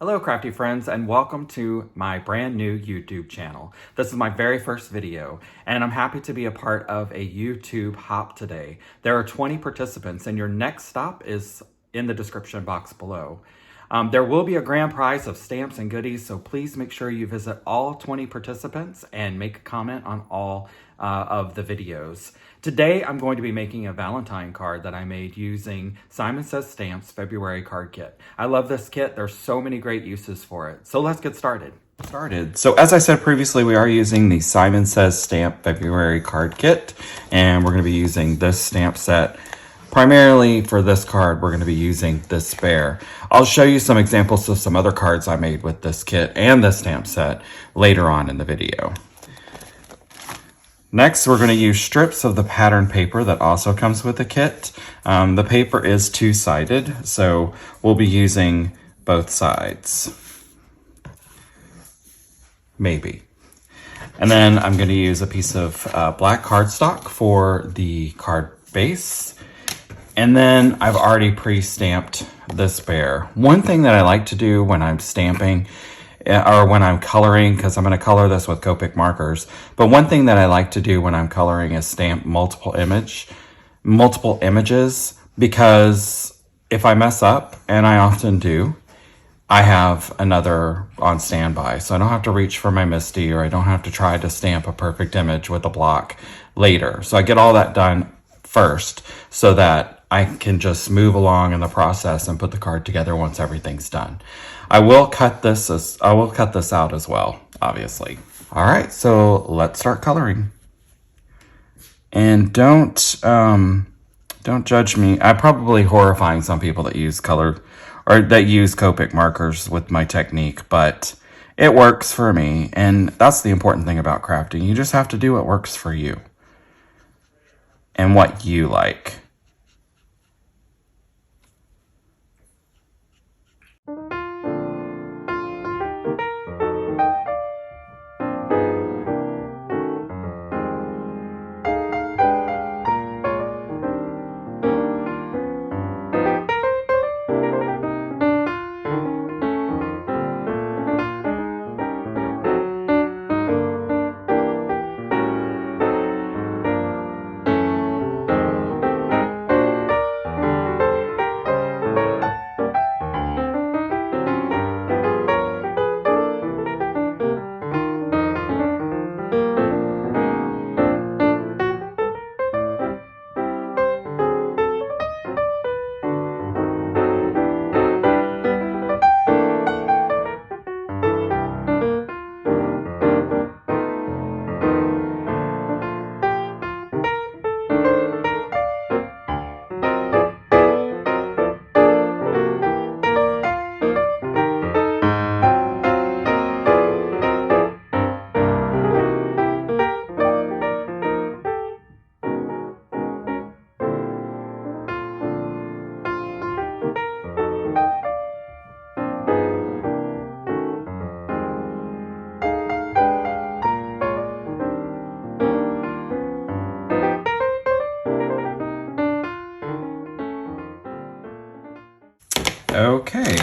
Hello crafty friends, and welcome to my brand new YouTube channel. This is my very first video and I'm happy to be a part of a YouTube hop today. There are 20 participants and your next stop is in the description box below. There will be a grand prize of stamps and goodies, so please make sure you visit all 20 participants and make a comment on all of the videos. Today, I'm going to be making a Valentine card that I made using Simon Says Stamps February card kit. I love this kit. There's so many great uses for it. So let's get started. So as I said previously, we are using the Simon Says Stamp February card kit, and we're going to be using this stamp set. Primarily for this card, we're going to be using this bear. I'll show you some examples of some other cards I made with this kit and this stamp set later on in the video. Next, we're going to use strips of the pattern paper that also comes with the kit. The paper is two-sided, so we'll be using both sides. Maybe. And then I'm going to use a piece of black cardstock for the card base. And then I've already pre-stamped this bear. One thing that I like to do when I'm stamping or when I'm coloring, because I'm going to color this with Copic markers, but one thing that I like to do when I'm coloring is stamp multiple images, because if I mess up, and I often do, I have another on standby, so I don't have to reach for my MISTI, or I don't have to try to stamp a perfect image with a block later. So I get all that done first so that I can just move along in the process and put the card together once everything's done. I will cut this out as well, obviously. All right, so let's start coloring. And don't judge me. I'm probably horrifying some people that use color or that use Copic markers with my technique, but it works for me, and that's the important thing about crafting. You just have to do what works for you and what you like. Okay,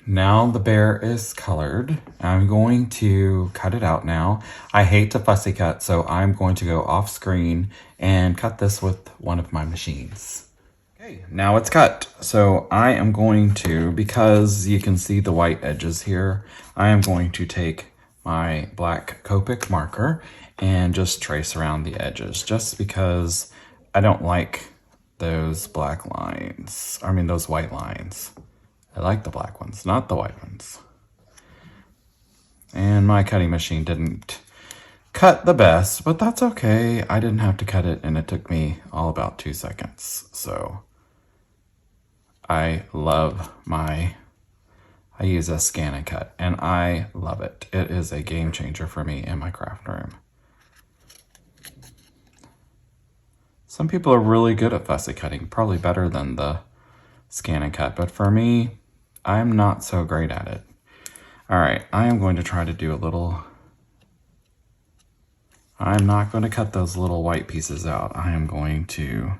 now the bear is colored. I'm going to cut it out now. I hate to fussy cut, so I'm going to go off screen and cut this with one of my machines. Okay, now it's cut. So I am going to, because you can see the white edges here, I am going to take my black Copic marker and just trace around the edges, just because I don't like those black lines. I mean, those white lines. I like the black ones, not the white ones. And my cutting machine didn't cut the best, but that's okay. I didn't have to cut it, and it took me all about 2 seconds. So I use a scan and cut, and I love it. It is a game changer for me in my craft room. Some people are really good at fussy cutting, probably better than the scan and cut, but for me, I'm not so great at it. All right, I am going to try to do a little, I'm not going to cut those little white pieces out. I am going to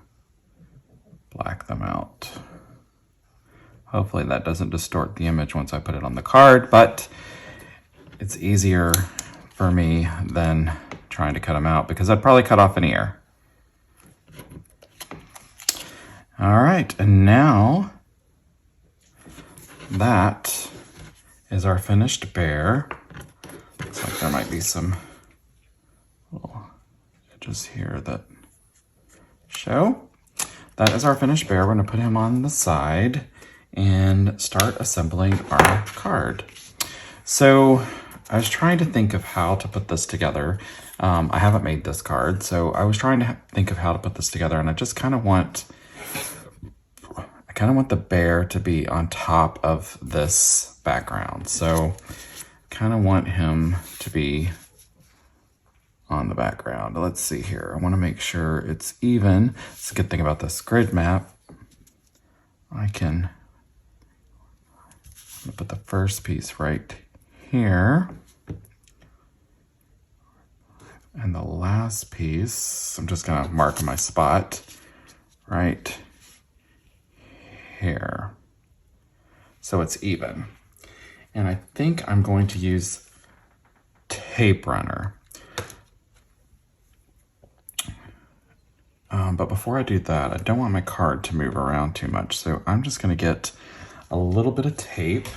black them out. Hopefully that doesn't distort the image once I put it on the card, but it's easier for me than trying to cut them out because I'd probably cut off an ear. All right, and now that is our finished bear. Looks like there might be some little edges here that show. That is our finished bear. We're gonna put him on the side and start assembling our card. So I was trying to think of how to put this together. I haven't made this card, so I was trying to think of how to put this together, and I just kind of want the bear to be on top of this background. So kind of want him to be on the background. Let's see here. I want to make sure it's even. It's a good thing about this grid map. I can put the first piece right here. And the last piece, I'm just going to mark my spot right here. So it's even. And I think I'm going to use tape runner. But before I do that, I don't want my card to move around too much. So I'm just going to get a little bit of tape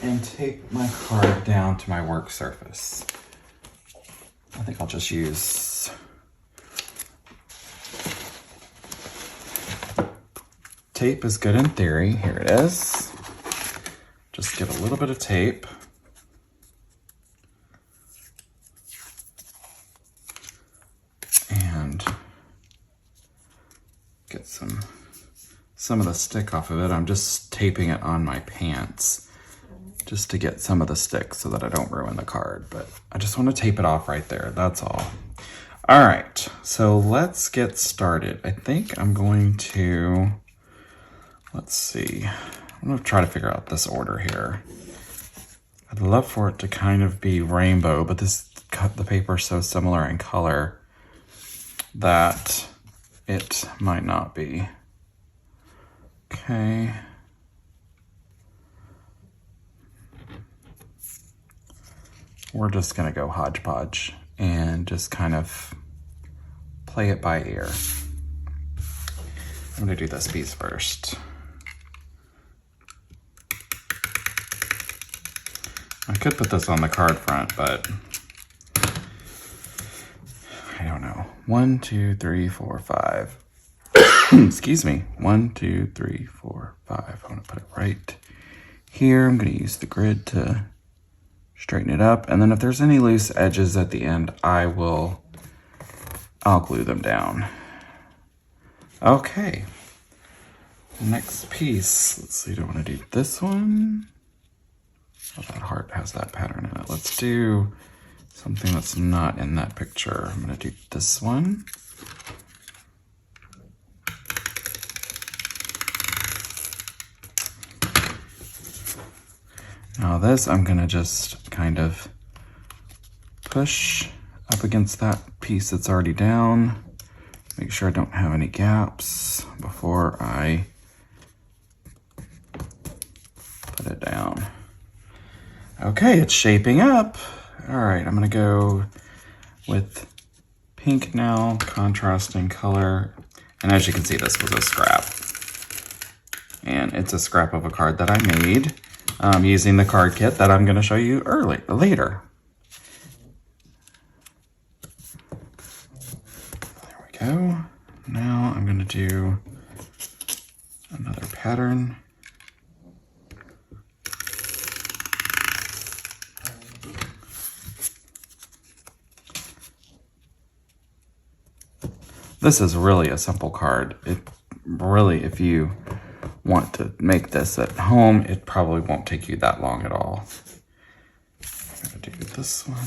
and tape my card down to my work surface. I think I'll just use tape is good in theory. Here it is. Just give a little bit of tape. And get some of the stick off of it. I'm just taping it on my pants just to get some of the stick so that I don't ruin the card. But I just want to tape it off right there. That's all. All right, so let's get started. I think I'm going to, let's see. I'm going to try to figure out this order here. I'd love for it to kind of be rainbow, but the paper is so similar in color that it might not be. Okay. We're just gonna go hodgepodge and just kind of play it by ear. I'm gonna do this piece first. I could put this on the card front, but I don't know. 1, 2, 3, 4, 5. Excuse me. 1, 2, 3, 4, 5. I'm gonna put it right here. I'm gonna use the grid to straighten it up. And then if there's any loose edges at the end, I'll glue them down. Okay. Next piece. Let's see, do I want to do this one? Oh, that heart has that pattern in it. Let's do something that's not in that picture. I'm going to do this one. Now this, I'm going to just kind of push up against that piece that's already down. Make sure I don't have any gaps before I put it down. Okay, it's shaping up. All right, I'm gonna go with pink now, contrasting color. And as you can see, this was a scrap. And it's a scrap of a card that I made using the card kit that I'm gonna show you later. There we go. Now I'm gonna do another pattern. This is really a simple card. It really, if you want to make this at home, it probably won't take you that long at all. I'm gonna do this one.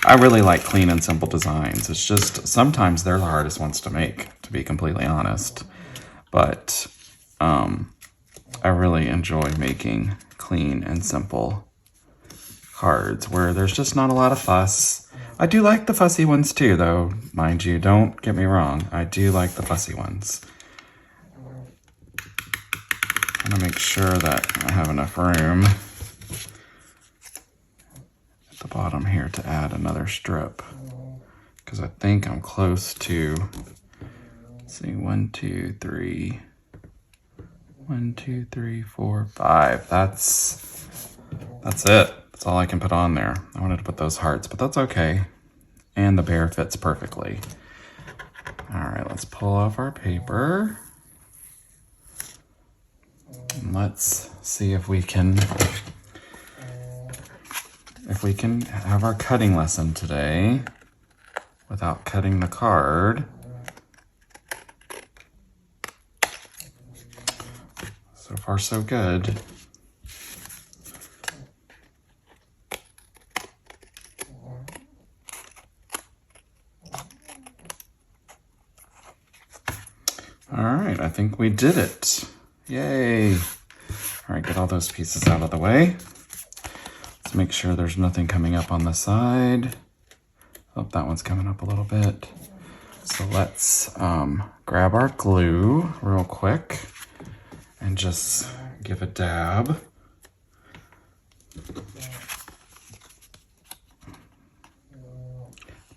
I really like clean and simple designs. It's just, sometimes they're the hardest ones to make, to be completely honest. But I really enjoy making clean and simple cards where there's just not a lot of fuss. I do like the fussy ones too, though, mind you. Don't get me wrong. I do like the fussy ones. I'm gonna make sure that I have enough room at the bottom here to add another strip, because I think I'm close to, let's see, 1, 2, 3, 1, 2, 3, 4, 5. That's it. That's all I can put on there. I wanted to put those hearts, but that's okay. And the bear fits perfectly. All right, let's pull off our paper. And let's see if we can have our cutting lesson today without cutting the card. So far, so good. All right, I think we did it. Yay. All right, get all those pieces out of the way. Let's make sure there's nothing coming up on the side. Oh, that one's coming up a little bit. So let's grab our glue real quick and just give a dab.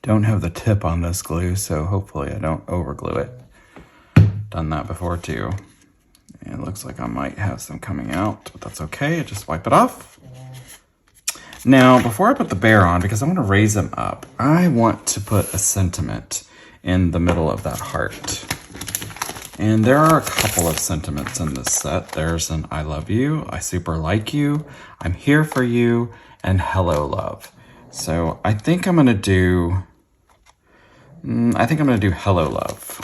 Don't have the tip on this glue, so hopefully I don't over glue it. Done that before too. And it looks like I might have some coming out, but that's okay. Just wipe it off. Now, before I put the bear on, because I want to raise him up, I want to put a sentiment in the middle of that heart. And there are a couple of sentiments in this set. There's an I love you, I super like you, I'm here for you, and hello love. So I think I'm gonna do, hello love.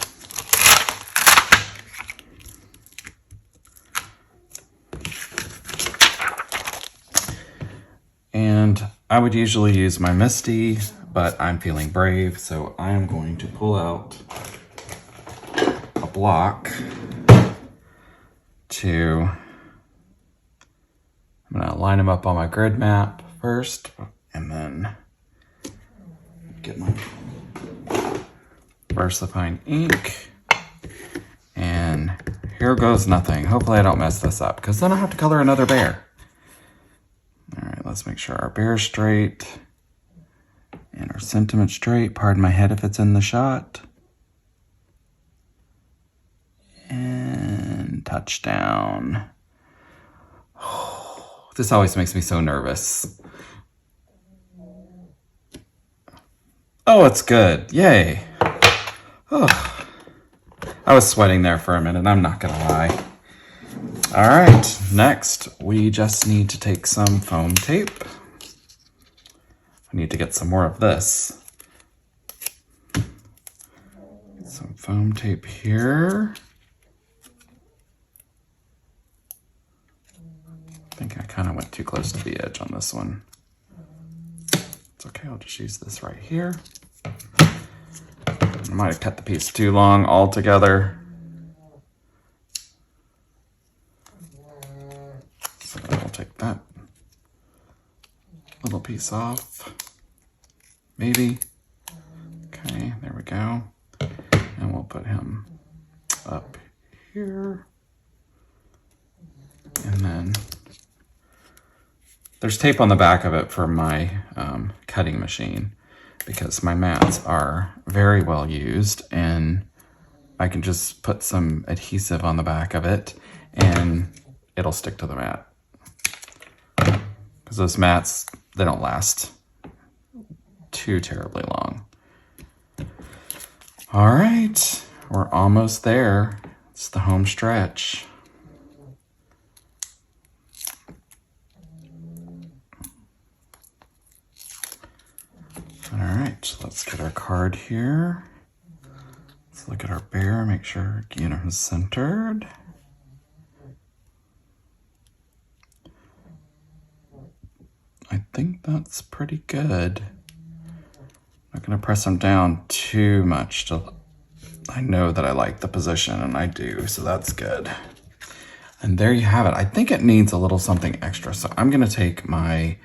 And I would usually use my Misty, but I'm feeling brave, so I am going to pull out a block I'm gonna line them up on my grid map first, and then get my Versifine ink, and here goes nothing. Hopefully I don't mess this up, because then I'll have to color another bear. All right, let's make sure our bear's straight and our sentiment straight. Pardon my head if it's in the shot. And touchdown. Oh, this always makes me so nervous. Oh, it's good. Yay. Oh, I was sweating there for a minute, I'm not gonna lie. All right, next we just need to take some foam tape. I need to get some more of this. Get some foam tape here. I think I kind of went too close to the edge on this one. It's okay, I'll just use this right here. I might have cut the piece too long altogether. So I'll take that little piece off. Maybe. Okay, there we go. And we'll put him up here. And then there's tape on the back of it for my cutting machine, because my mats are very well used, and I can just put some adhesive on the back of it and it'll stick to the mat. Because those mats, they don't last too terribly long. All right, we're almost there. It's the home stretch. All right, let's get our card here. Let's look at our bear, make sure is centered. I think that's pretty good. I'm not gonna press them down too much I know that I like the position, and I do, so that's good. And there you have it. I think it needs a little something extra, so I'm gonna take my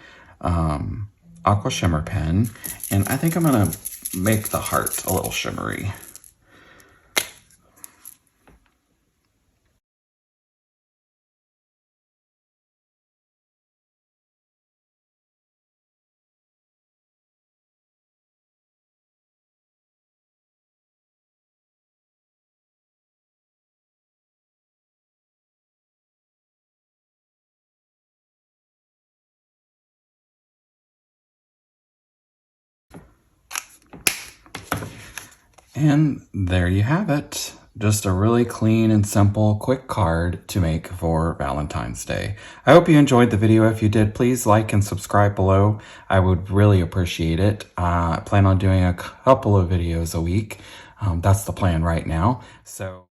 Aqua Shimmer pen, and I think I'm gonna make the heart a little shimmery. And there you have it. Just a really clean and simple, quick card to make for Valentine's Day. I hope you enjoyed the video. If you did, please like and subscribe below. I would really appreciate it. I plan on doing a couple of videos a week. That's the plan right now. So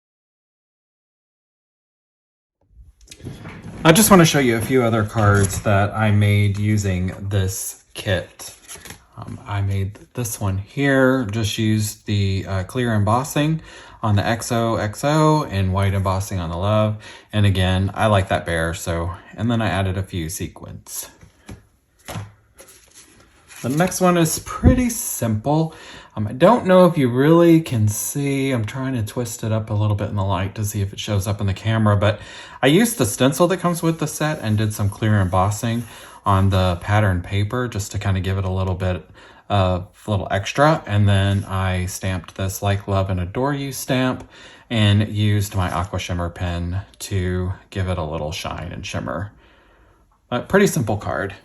I just want to show you a few other cards that I made using this kit. I made this one here, just used the clear embossing on the XOXO and white embossing on the love. And again, I like that bear, and then I added a few sequins. The next one is pretty simple. I don't know if you really can see. I'm trying to twist it up a little bit in the light to see if it shows up in the camera, but I used the stencil that comes with the set and did some clear embossing on the pattern paper just to kind of give it a little bit of a little extra. And then I stamped this Like, Love, and Adore You stamp and used my Aqua Shimmer pen to give it a little shine and shimmer. A pretty simple card.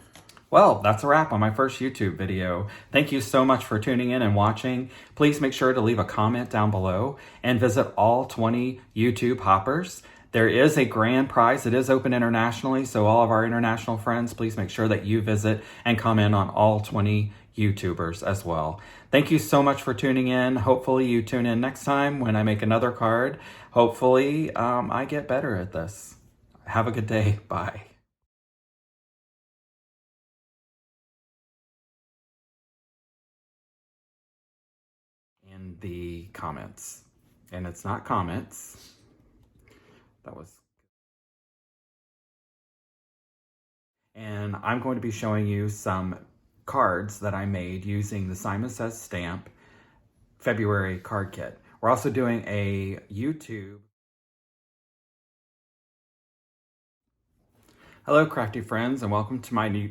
Well, that's a wrap on my first YouTube video. Thank you so much for tuning in and watching. Please make sure to leave a comment down below and visit all 20 YouTube hoppers. There is a grand prize. It is open internationally, so all of our international friends, please make sure that you visit and comment on all 20 YouTubers as well. Thank you so much for tuning in. Hopefully you tune in next time when I make another card. Hopefully I get better at this. Have a good day. Bye. In the comments. And it's not comments. That was... And I'm going to be showing you some cards that I made using the Simon Says stamp February card kit. We're also doing a YouTube. Hello, crafty friends, and welcome to my new